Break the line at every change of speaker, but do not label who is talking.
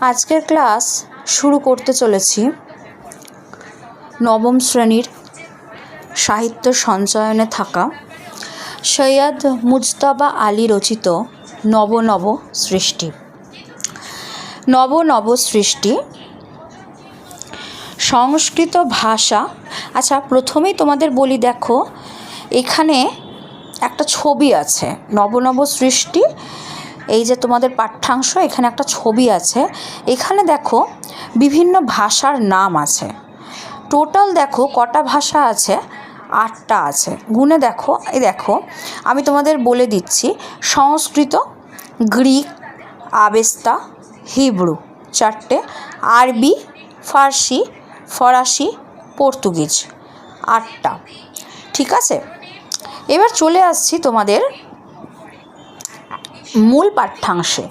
আজকের ক্লাস শুরু করতে চলেছি নবম শ্রেণীর সাহিত্য সঞ্চয়নে থাকা সৈয়দ মুজতবা আলী রচিত নব নব সৃষ্টি। নব নব সৃষ্টি সংস্কৃত ভাষা। আচ্ছা, প্রথমেই তোমাদের বলি, দেখো এখানে একটা ছবি আছে। নব নব সৃষ্টি, এই যে তোমাদের পাঠ্যাংশ, এখানে একটা ছবি আছে। এখানে দেখো বিভিন্ন ভাষার নাম আছে। টোটাল দেখো কটা ভাষা আছে, 8টা আছে। গুনে দেখো, এই দেখো আমি তোমাদের বলে দিচ্ছি। সংস্কৃত, গ্রিক, আবেস্তা, হিব্রু 4টে, আরবি, ফার্সি, ফরাসি, পর্তুগিজ 8টা। ঠিক আছে, এবার চলে আসছি তোমাদের মূল পাঠ্যাংশে।